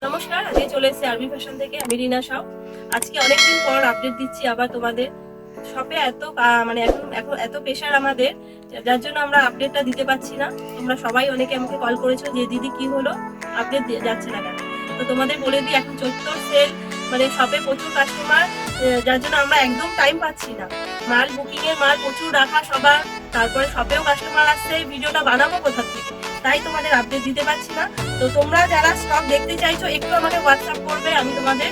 নমস্কার, আজকে চলে এসেছি আরবি ফ্যাশন থেকে। আমি রিনা সাউ। আজকে অনেকদিন পর আপডেট দিচ্ছি আবার তোমাদের। শপে এত মানে এখন এত প্রেশার আমাদের, যার জন্য আমরা আপডেটটা দিতে পারছি না। তোমরা সবাই অনেকে আমাকে কল করেছো যে দিদি কি হলো, আপডেট যাচ্ছে না কেন। তো তোমাদের বলে দিই, এখন 74 সেল, মানে শপে প্রচুর কাস্টমার, যার জন্য আমরা একদম টাইম পাচ্ছি না। মাল বুকিং এর মাল প্রচুর রাখা সবার, তারপরে শপেও কাস্টমার আসছে, ভিডিওটা বানাবো কোথা থেকে, তাই তোমাদের আপডেট দিতে পারছি না। তো তোমরা যারা স্টক দেখতে চাইছো একটু আমাকে হোয়াটসঅ্যাপ করবে, আমি তোমাদের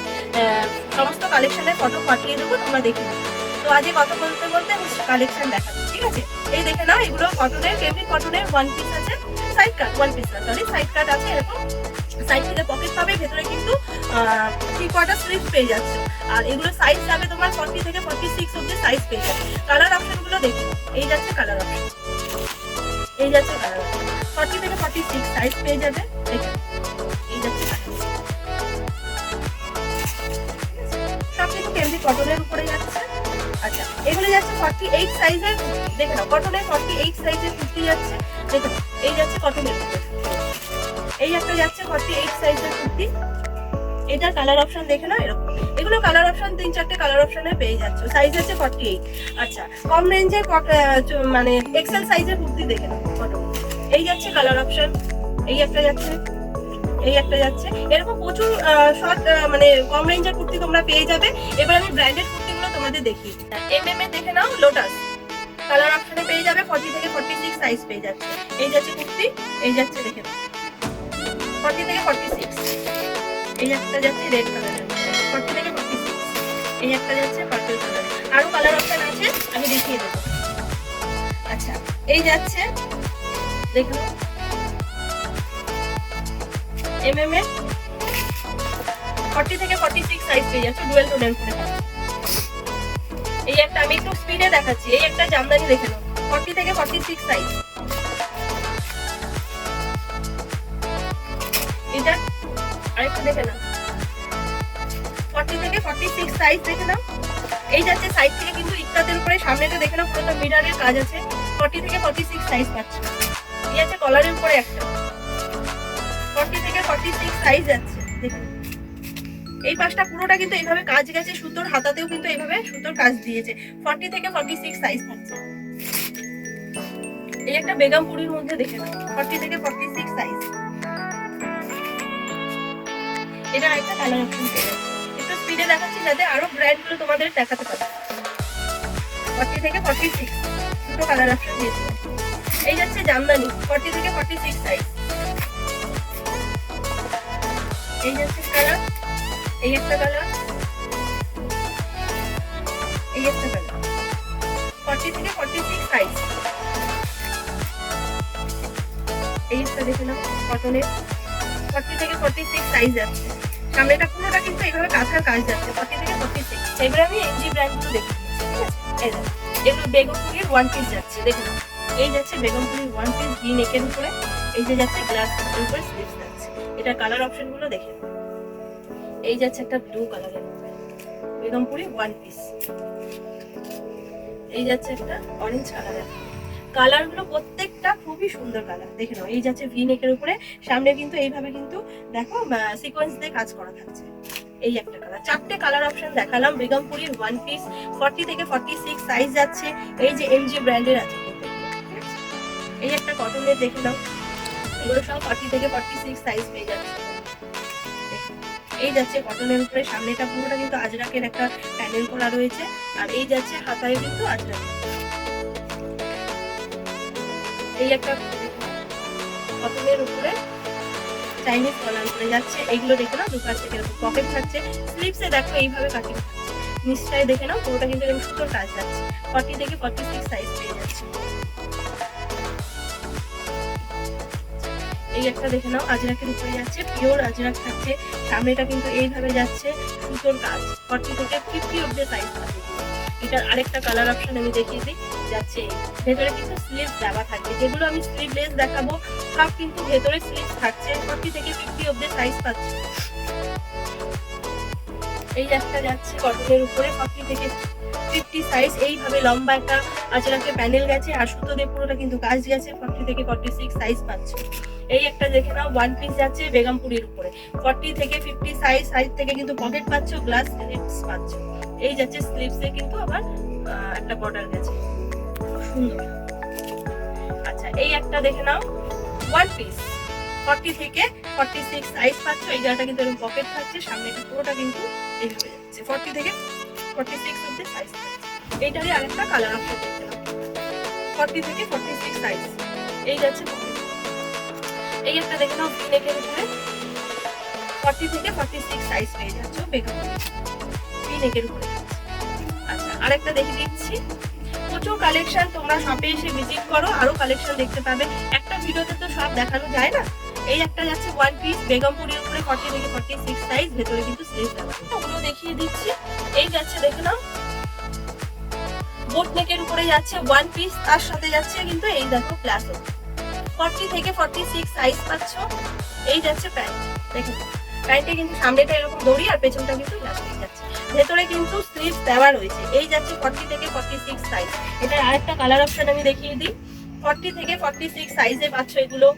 সমস্ত কালেকশনের ফটো পাঠিয়ে দেবো, তোমরা দেখে নেবে। তো আজকে কথা বলতে বলতে আমি কালেকশন দেখাচ্ছি, ঠিক আছে? এই দেখে নাও, এগুলো কটনের, ফেব্রিক কটনের ওয়ান পিস আছে, সাইড কাট, ওয়ান পিস না সরি, সাইড কাট আছে। এরকম সাইড থেকে পকেট পাবে, ভেতরে কিন্তু 3/4 স্লিভ পেয়ে যাচ্ছে। আর এগুলো সাইজ যাবে তোমার 40 থেকে 46 অবধি সাইজ পেয়ে যাবে। কালার অপশনগুলো দেখে নাও, এই যাচ্ছে কালার অপশন, এই যাচ্ছে কালার অপশন, 40 থেকে 46 সাইজ পেয়ে যাবে। দেখে এই যাচ্ছে কালার, সব কিন্তু ফেব্রিক কটনের উপরে যাচ্ছে। আচ্ছা, এগুলো যাচ্ছে 48 সাইজের, দেখে নাও কটনের 48 সাইজের কুর্তি যাচ্ছে। দেখে নাও, এই যাচ্ছে কটনের উপরে, এই একটা যাচ্ছে 48 সাইজের কুর্তি। এটার কালার অপশন দেখে নাও এরকম। এগুলো কালার অপশন 3-4টে কালার অপশনে পেয়ে যাচ্ছে। সাইজ আছে 48। আচ্ছা, কম রেঞ্জের মানে এক্সেল সাইজের কুর্তি দেখে নাও কটন। এই যাচ্ছে কালার অপশন, এই একটা যাচ্ছে, এই একটা যাচ্ছে। এরকম প্রচুর শর্ট মানে কম রেঞ্জের কুর্তি তোমরা পেয়ে যাবে। এবার আমি ব্র্যান্ডেড কুর্তিগুলো তোমাদের দেখি। এমএম এ দেখে নাও, লোটাস কালার অপশনে পেয়ে যাবে, 40 থেকে 46 সাইজ পেয়ে যাচ্ছে। এই যাচ্ছে কুর্তি, এই যাচ্ছে দেখে নাও 40 থেকে 46। এই একটা যাচ্ছে রেড কালারের, 40 থেকে 46। এই একটা যাচ্ছে পার্পল কালারের। আরো কালার অপশন আছে, আমি দেখিয়ে দেবো। আচ্ছা, এই যাচ্ছে দেখো এমএম এর 40 থেকে 46 সাইজ পেয়ে যাচ্ছে, ডুয়েল টোনের করে। এই একটা আমি একটু স্পিডে দেখাচ্ছি। এই একটা জামদানি দেখে নাও, 40 থেকে 46 সাইজ। এটা আরেকটা দেখে নাও, 40 থেকে 46 সাইজ দেখে নাও। এই যাচ্ছে সাইড থেকে কিন্তু ইক্কাতের উপরে, সামনেটা দেখে নাও পুরোটা মিররের কাজ আছে, 40 থেকে 46 সাইজ পাচ্ছে। এই আছে কলারের উপরে একটা, 40 থেকে 46 সাইজ আছে। দেখুন এই পাশটা পুরোটা কিন্তু এইভাবে কাজ গেছে, সুতোর হাতাতেও কিন্তু এইভাবে সুতোর কাজ দিয়েছে, 40 থেকে 46 সাইজ থাকছে। এই একটা বেগমপুরির মধ্যে দেখে নাও, 40 থেকে 46 সাইজ। এটা একটা কালার অপশন পেয়ে যাচ্ছে। একটু স্পিডে দেখাচ্ছি যাতে আরো ব্র্যান্ড গুলো তোমাদের দেখাতে পারি। 40 থেকে 46 দুটো কালার অপশন দিয়েছে। এই যাচ্ছে জামদানি, 40 থেকে 46 সাইজ। এই যাচ্ছে কালার, এই একটা কালার, এই একটা কালার, 40 থেকে 46 সাইজ। এই একটা দেখে নাও কটনের, 40 থেকে 46 সাইজ আছে। সামনেটা পুরোটা কিন্তু এইভাবে কাঁথার কাজ যাচ্ছে, 40 থেকে 46। এবারে আমি এনজি ব্র্যান্ডগুলো দেখে দিচ্ছি, ঠিক আছে? এই দেখো, এগুলো বেগমপুরির ওয়ান পিস যাচ্ছে, দেখে নাও। এই যাচ্ছে বেগমপুরির ওয়ান পিস, ভি নেকের উপরে। এই যে যাচ্ছে গ্লাস এর উপরে স্লিভস যাচ্ছে। এটা কালার অপশনগুলো দেখে নাও। এই যাচ্ছে একটা ব্লু কালারের উপরে বেগমপুরি ওয়ান পিস। এই যাচ্ছে একটা অরেঞ্জ কালারের। কালারগুলো প্রত্যেকটা খুবই সুন্দর কালার, দেখে নাও। এই যাচ্ছে ভি নেকের উপরে, সামনে কিন্তু এইভাবে কিন্তু দেখো সিকোয়েন্স দিয়ে কাজ করা থাকছে। এই একটা কালার, 4টে কালার অপশন দেখালাম। বেগমপুরির ওয়ান পিস, 40 থেকে 46 সাইজ যাচ্ছে। এই যে এমজি ব্র্যান্ডের আছে কিন্তু, এই একটা কটনের দেখে নাও। এগুলো সব 40 থেকে 46 সাইজ পেয়ে যাচ্ছে। এই যাচ্ছে কটনের উপরে, সামনেটা পুরোটা কিন্তু আজরাকের একটা প্যানেল করা রয়েছে। আর এই যাচ্ছে হাতায় কিন্তু আজরাক। এই একটা কটনের উপরে চাইনিজ কলার করে যাচ্ছে। এইগুলো দেখে নাও, দুপাশ থেকে এরকম পকেট থাকছে, স্লিভসে দেখো এইভাবে কাটিং থাকছে। নিচটায় দেখে নাও পুরোটা কিন্তু এরকম সুন্দর কাজ যাচ্ছে, 40 থেকে 46 সাইজ পেয়ে যাচ্ছে। এই একটা দেখে নাও, আজরাকের উপরে যাচ্ছে, পিওর আজরাক থাকছে। সামনেটা কিন্তু এইভাবে যাচ্ছে, সুতোর কাজ, 40 থেকে 50 অব্দি সাইজ থাকে। এটার আরেকটা কালার অপশন আমি দেখিয়ে দিই, যাচ্ছে ভেতরে কিন্তু স্লিভ দেওয়া থাকবে। যেগুলো আমি স্লিভলেস দেখাবো সব কিন্তু ভেতরে স্লিভ থাকছে, 40 থেকে 50 অব্দি সাইজ পাচ্ছে। এই একটা যাচ্ছে কটনের উপরে, 40 থেকে 50 সাইজ। এইভাবে লম্বা একটা আজরাকে প্যানেল গেছে, আর সুতো দিয়ে পুরোটা কিন্তু কাজ গেছে, 40 থেকে 46 সাইজ পাচ্ছে। এই একটা দেখে নাও, ওয়ান পিস যাচ্ছে বেগমপুরির উপরে, 40 থেকে 50 সাইজ, সাইড থেকে কিন্তু পকেট পাচ্ছ, গ্লাস স্লিপস পাচ্ছ। এই যাচ্ছে স্লিপসে কিন্তু আবার একটা বর্ডার গেছে, খুব সুন্দর। আচ্ছা এই একটা দেখে নাও, ওয়ান পিস 40 থেকে 46 সাইজ পাচ্ছ। এই জায়গাটা কিন্তু এরকম পকেট থাকছে, সামনেটা পুরোটা কিন্তু এইভাবে যাচ্ছে, 40 থেকে 46 অবধি সাইজ থাকছে। এইটারই আরেকটা কালার অপশন দেখতে নাও, 40 থেকে 46 সাইজ, এই যাচ্ছে পকেট। এই একটা দেখে নাও, ভি নেকের উপরে 40 থেকে 46 সাইজ পেয়ে যাচ্ছ বেগমপুরি, ভি নেকের উপরে। আচ্ছা আরেকটা দেখে দিচ্ছি, প্রচুর কালেকশন, তোমরা শপে এসে ভিজিট করো, আরো কালেকশন দেখতে পাবে, একটা ভিডিওতে তো সব দেখানো যায় না। এই একটা যাচ্ছে ওয়ান পিস বেগমপুরির উপরে 40 থেকে 46 সাইজ, ভেতরে কিন্তু স্লিভ দেওয়া, ওগুলো দেখিয়ে দিচ্ছি। এই যাচ্ছে দেখে নাও, বোট নেকের উপরে যাচ্ছে ওয়ান পিস, তার সাথে যাচ্ছে কিন্তু এই দেখো প্লাজো, 40 থেকে 46 সাইজ পাচ্ছ। এই যাচ্ছে প্যান্ট, দেখো প্যান্টে কিন্তু সামনেটা এরকম দড়ি আর পেছনটা কিন্তু ইলাস্টিক যাচ্ছে, ভেতরে কিন্তু স্লিভ দেওয়া রয়েছে। এই যাচ্ছে 40 থেকে 46 সাইজ। এটার আরেকটা কালার অপশন আমি দেখিয়ে দিই, 40 থেকে 46 সাইজে পাচ্ছ এগুলো।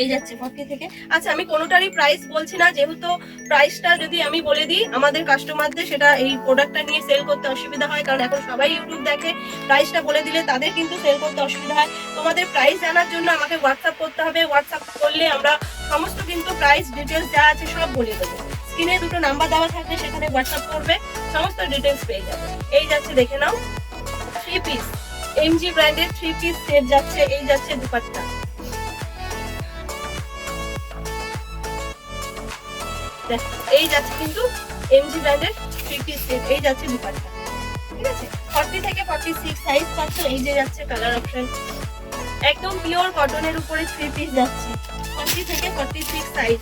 এই যাচ্ছে 40 থেকে। আচ্ছা আমি কোনোটারই প্রাইস বলছি না, যেহেতু প্রাইসটা যদি আমি বলে দিই আমাদের কাস্টমারদের সেটা এই প্রোডাক্টটা নিয়ে সেল করতে অসুবিধা হয়, কারণ এখন সবাই ইউটিউব দেখে, প্রাইসটা বলে দিলে তাদের কিন্তু সেল করতে অসুবিধা হয়। তোমাদের প্রাইস জানার জন্য আমাকে হোয়াটসঅ্যাপ করতে হবে, হোয়াটসঅ্যাপ করলে আমরা সমস্ত কিন্তু প্রাইস ডিটেলস যা আছে সব বলে দেবো। স্ক্রিনে দুটো নাম্বার দেওয়া থাকবে, সেখানে হোয়াটসঅ্যাপ করবে, সমস্ত ডিটেলস পেয়ে যাবে। এই যাচ্ছে দেখে নাও, 3 পিস এমজি ব্র্যান্ডের 3 পিস সেট যাচ্ছে। এই যাচ্ছে দুপাট্টা, এই যাচ্ছে কিন্তু এমজি ব্র্যান্ডের 3 পিস সেট। এই যাচ্ছে দুপাট্টা, ঠিক আছে, 40 থেকে 46 সাইজ পাচ্ছ। এই যে যাচ্ছে কালার অপশন, একদম পিওর কটনের উপরে 3 পিস যাচ্ছে, 40 থেকে 46 সাইজ।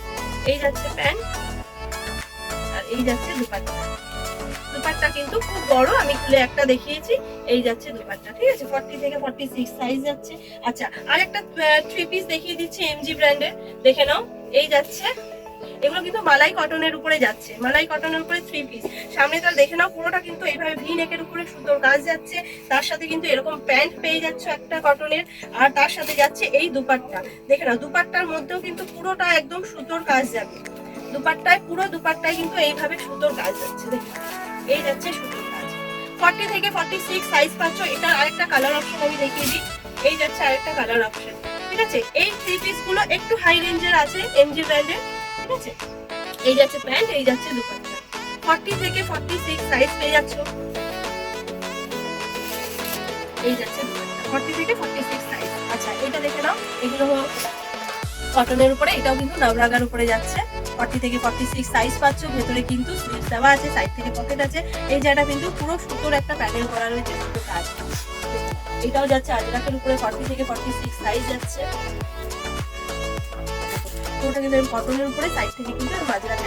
এই যাচ্ছে প্যান্ট আর এই যাচ্ছে দুপাট্টা। দুপাট্টা কিন্তু খুব বড়, আমি খুলে একটা দেখিয়েছি। এই যাচ্ছে দুপাট্টা, ঠিক আছে, 40 থেকে 46 সাইজ যাচ্ছে। আচ্ছা আরেকটা 3 পিস দেখিয়ে দিচ্ছি এমজি ব্র্যান্ডের, দেখে নাও। এই যাচ্ছে, এগুলো কিন্তু মালাই কটনের উপরে যাচ্ছে, মালাই কটনের উপরে 3 পিস। সামনেটা দেখে নাও, পুরোটা কিন্তু এইভাবে ভি নেকের উপরে সুন্দর কাজ যাচ্ছে, তার সাথে কিন্তু এরকম প্যান্ট পেয়ে যাচ্ছে একটা কটনের, আর তার সাথে যাচ্ছে এই দুপাট্টা। দেখে নাও, দুপাট্টার মধ্যেও কিন্তু পুরোটা একদম সুতোর কাজ যাবে, দুপাট্টায় পুরো দুপাট্টায় কিন্তু এইভাবে সুতোর কাজ যাচ্ছে। দেখে এই যাচ্ছে সুতোর কাজ, 40 থেকে 46 সাইজ পাচ্ছ। এটা আরেকটা কালার অপশন আমি দেখিয়ে দিই। এই যাচ্ছে আরেকটা কালার অপশন, ঠিক আছে। এই 3 পিস গুলো একটু হাই রেঞ্জের আছে এমজি ব্র্যান্ডের, ঠিক আছে। এই যাচ্ছে প্যান্ট, এই যাচ্ছে দুপাট্টা, 40 থেকে 46 সাইজ পেয়ে যাচ্ছ। এই যাচ্ছে দুপাট্টা, 40 থেকে 46 সাইজ। আচ্ছা এটা দেখে নাও, এগুলো কটনের উপরে, এটাও কিন্তু নাভরাগার উপরে যাচ্ছে, 40 থেকে 46 সাইজ পাচ্ছ। ভেতরে কিন্তু স্লিভস দেওয়া আছে, সাইড থেকে পকেট আছে। এই জায়গাটা কিন্তু পুরো সুতোর একটা প্যানেল করা রয়েছে, সুতোর কাজ। এটাও যাচ্ছে আজরাকের উপরে, 40 থেকে 46 সাইজ যাচ্ছে। পুরোটা কিন্তু কটনের উপরে, সাইড থেকে কিন্তু আজরাক।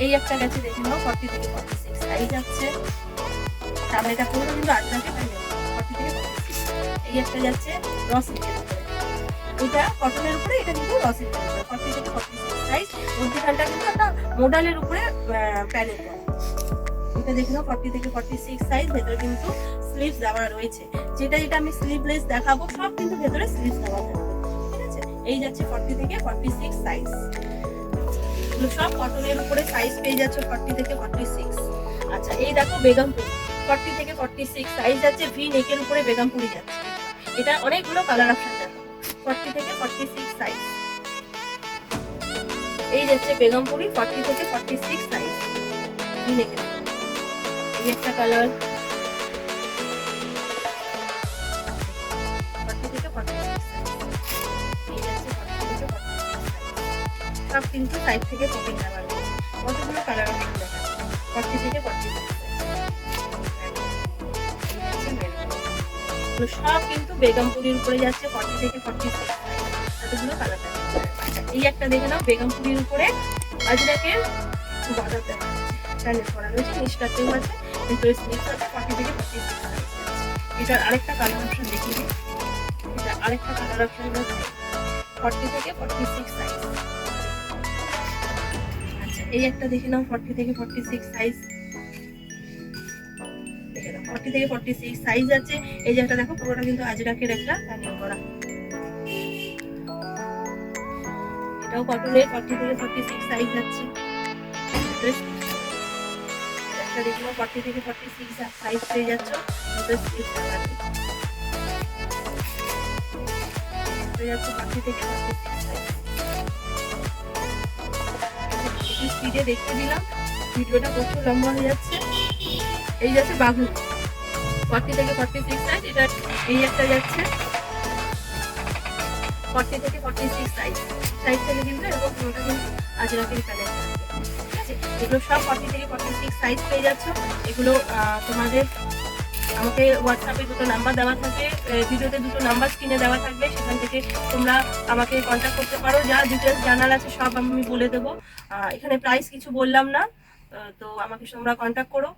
এই একটা গেছে দেখে নাও, 40 থেকে 46 সাইজ যাচ্ছে, সামনেটা পুরো কিন্তু আজরাকের প্যানেল, 40 থেকে 46। এই একটা যাচ্ছে রসিকের উপরে, এটা কটনের উপরে, এটা কিন্তু রসিকের উপরে, 40 থেকে 46 সাইজ। মধ্যখানটা কিন্তু একটা মোডালের উপরে প্যানেল করা। এটা দেখে নাও, 40 থেকে 46 সাইজ, ভেতরে কিন্তু স্লিভস দেওয়া রয়েছে। যেটা যেটা আমি স্লিভলেস দেখাবো সব কিন্তু ভেতরে স্লিভস দেওয়া থাকবে, ঠিক আছে। এই যাচ্ছে 40 থেকে 46 সাইজ, এগুলো সব কটনের উপরে সাইজ পেয়ে যাচ্ছে, 40 থেকে 46। আচ্ছা এই দেখো বেগমপুরি, 40 থেকে 46 সাইজ যাচ্ছে, ভি নেকের উপরে বেগমপুরি যাচ্ছে। এটা অনেকগুলো কালার অপশন দেখো, 40 থেকে 46 সাইজ। এই যাচ্ছে বেগমপুরি, 40 থেকে 46 সাইজ, ভি নেকের। এই একটা কালার, 40 থেকে 46 সাইজ। এই যাচ্ছে 40 থেকে 46 সাইজ, সব কিন্তু সাইড থেকে পকেট দেওয়া রয়েছে। কতগুলো কালার অপশন দেখা যাচ্ছে, 40 থেকে 46 সাইজ। সব কিন্তু বেগমপুরির উপরে যাচ্ছে, 40 থেকে 46 সাইজ, এতগুলো কালার দেখা যাচ্ছে। এই একটা দেখে নাও, বেগমপুরির উপরে আজরাকের বর্ডার দেখা যাচ্ছে, প্যানেল করা রয়েছে, নিচটাতেও আছে, ভিতরে স্লিভস আছে, 40 থেকে 46 সাইজ। এটার আরেকটা কালার অপশন দেখিয়ে দিই। এটা আরেকটা কালার অপশন হচ্ছে 40 থেকে 46 সাইজ। আচ্ছা এই একটা দেখে নাও, 40 থেকে 46 সাইজ, দেখে নাও 40 থেকে 46 সাইজ আছে। এই যে একটা দেখো পুরোটা কিন্তু আজরাকের একটা প্যানেল করা, এটাও কটনের 40 থেকে 46 সাইজ আছে। একটা দেখো 40 থেকে 46 সাইজ পেয়ে যাচ্ছ, পেয়ে যাচ্ছে 40 থেকে 46 সাইজ। স্পিডে দেখতে দিলাম, ভিডিওটা প্রচুর লম্বা হয়ে যাচ্ছে। এই যাচ্ছে বাঘু 40 থেকে 46 সাইজ, এটা এই একটা যাচ্ছে 40 থেকে 46 সাইজ। সাইজ থেকে কিন্তু এরকম পুরোটা কিন্তু আজরাকের প্যানেল থাকবে, ঠিক আছে। এগুলো সব 40 থেকে 46 সাইজ পেয়ে যাচ্ছ। এগুলো তোমাদের আমাকে হোয়াটসঅ্যাপে দুটো নাম্বার দেওয়া থাকে, ভিডিওতে দুটো নাম্বার স্ক্রিনে দেওয়া থাকবে, সেখান থেকে তোমরা আমাকে কন্ট্যাক্ট করতে পারো। যা ডিটেলস জানার আছে সব আমি বলে দেবো। এখানে প্রাইস কিছু বললাম না, তো আমাকে তোমরা কন্ট্যাক্ট করো।